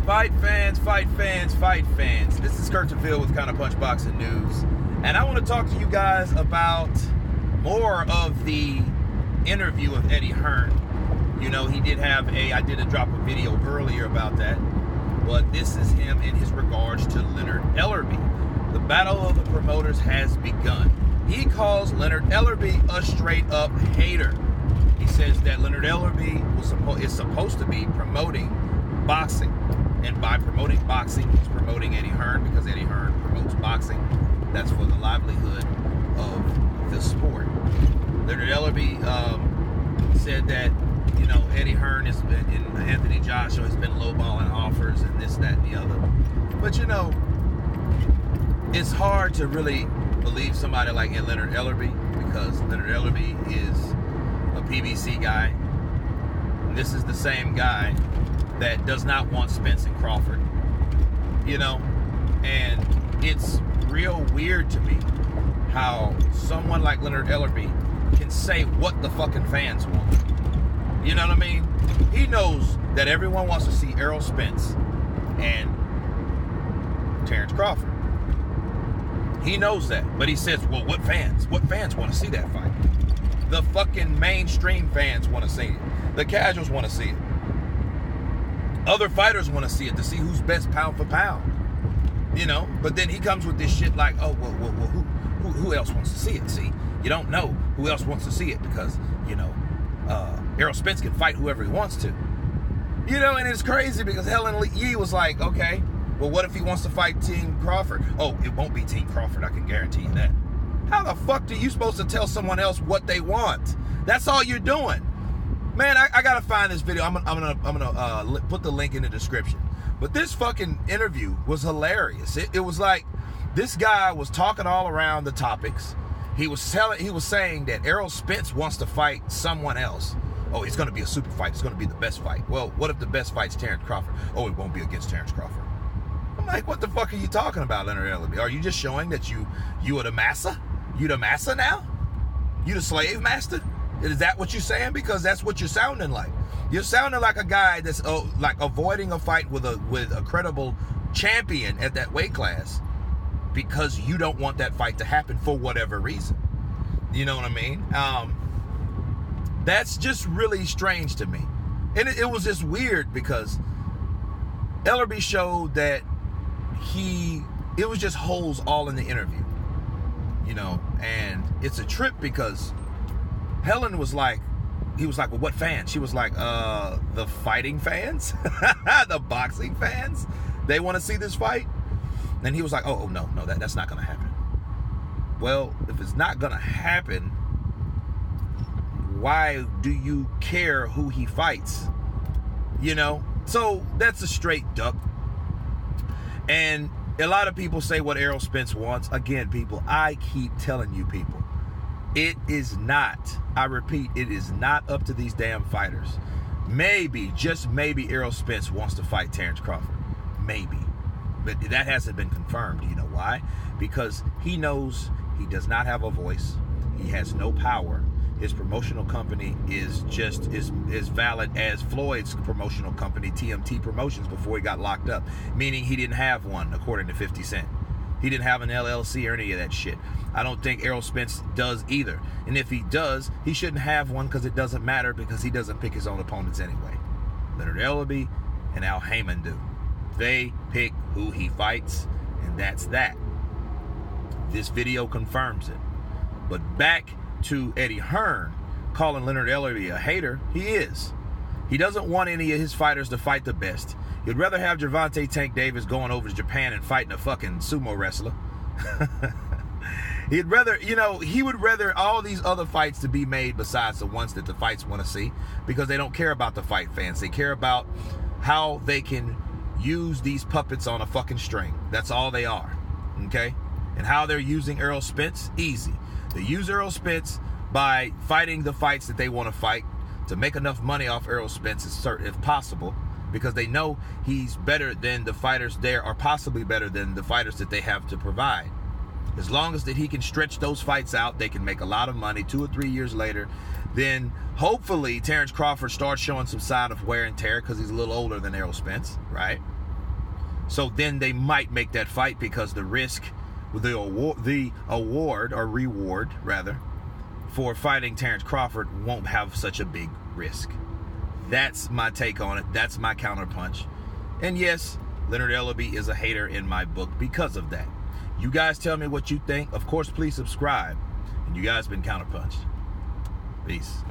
Fight fans, fight fans, fight fans. This is Counterpunch with Counterpunch Boxing News. And I want to talk to you guys about more of the interview of Eddie Hearn. You know, he did have I did drop a video earlier about that. But this is him in his regards to Leonard Ellerbie. The battle of the promoters has begun. He calls Leonard Ellerbie a straight up hater. He says that Leonard Ellerbie is supposed to be promoting boxing. And by promoting boxing, he's promoting Eddie Hearn because Eddie Hearn promotes boxing. That's for the livelihood of the sport. Leonard Ellerbie said that, you know, Eddie Hearn and Anthony Joshua has been lowballing offers and this, that, and the other. But, you know, it's hard to really believe somebody like Leonard Ellerbie because Leonard Ellerbie is a PBC guy. And this is the same guy that does not want Spence and Crawford, you know, and it's real weird to me how someone like Leonard Ellerbie can say what the fucking fans want. You know what I mean? He knows that everyone wants to see Errol Spence and Terrence Crawford. He knows that, but he says, well, what fans? What fans want to see that fight? The fucking mainstream fans want to see it. The casuals want to see it. Other fighters want to see it to see who's best pound for pound, you know. But then he comes with this shit like, oh, well, who else wants to see it? See, you don't know who else wants to see it because, you know, Errol Spence can fight whoever he wants to, you know. And it's crazy because Helen Yee was like, okay, well, what if he wants to fight Team Crawford? Oh, it won't be Team Crawford. I can guarantee you that. How the fuck are you supposed to tell someone else what they want? That's all you're doing. Man, I gotta find this video. I'm gonna put the link in the description. But this fucking interview was hilarious. It was like this guy was talking all around the topics. He was saying that Errol Spence wants to fight someone else. Oh, it's gonna be a super fight. It's gonna be the best fight. Well, what if the best fight's Terrence Crawford? Oh, it won't be against Terrence Crawford. I'm like, what the fuck are you talking about, Leonard Ellerbie? Are you just showing that you are the massa? You the massa now? You the slave master? Is that what you're saying? Because that's what you're sounding like. You're sounding like a guy that's like avoiding a fight with a credible champion at that weight class because you don't want that fight to happen for whatever reason. You know what I mean? That's just really strange to me. And it was just weird because Ellerbie showed that it was just holes all in the interview. You know, and it's a trip because Helen was like, he was like, well, what fans? She was like, the fighting fans, the boxing fans, they want to see this fight. And he was like, oh no, that's not going to happen. Well, if it's not going to happen, why do you care who he fights? You know, so that's a straight duck. And a lot of people say what Errol Spence wants. Again, people, I keep telling you people, it is not, I repeat, it is not up to these damn fighters. Maybe, just maybe, Errol Spence wants to fight Terrence Crawford. Maybe. But that hasn't been confirmed. You know why? Because he knows he does not have a voice. He has no power. His promotional company is just as valid as Floyd's promotional company, TMT Promotions, before he got locked up. Meaning he didn't have one, according to 50 Cent. He didn't have an LLC or any of that shit. I don't think Errol Spence does either. And if he does, he shouldn't have one because it doesn't matter because he doesn't pick his own opponents anyway. Leonard Ellerbie and Al Heyman do. They pick who he fights, and that's that. This video confirms it. But back to Eddie Hearn calling Leonard Ellerbie a hater. He is. He doesn't want any of his fighters to fight the best. He'd rather have Gervonta Tank Davis going over to Japan and fighting a fucking sumo wrestler. He'd rather, you know, he would rather all these other fights to be made besides the ones that the fights want to see, because they don't care about the fight fans. They care about how they can use these puppets on a fucking string. That's all they are. Okay? And how they're using Errol Spence? Easy. They use Errol Spence by fighting the fights that they want to fight to make enough money off Errol Spence if possible, because they know he's better than the fighters there, or possibly better than the fighters that they have to provide. As long as that he can stretch those fights out, they can make a lot of money 2 or 3 years later. Then hopefully Terrence Crawford starts showing some sign of wear and tear because he's a little older than Errol Spence, right? So then they might make that fight because the risk, the award or reward rather, for fighting Terrence Crawford won't have such a big risk. That's my take on it. That's my counterpunch. And yes, Leonard Ellerbie is a hater in my book because of that. You guys tell me what you think. Of course, please subscribe. And you guys been counterpunched. Peace.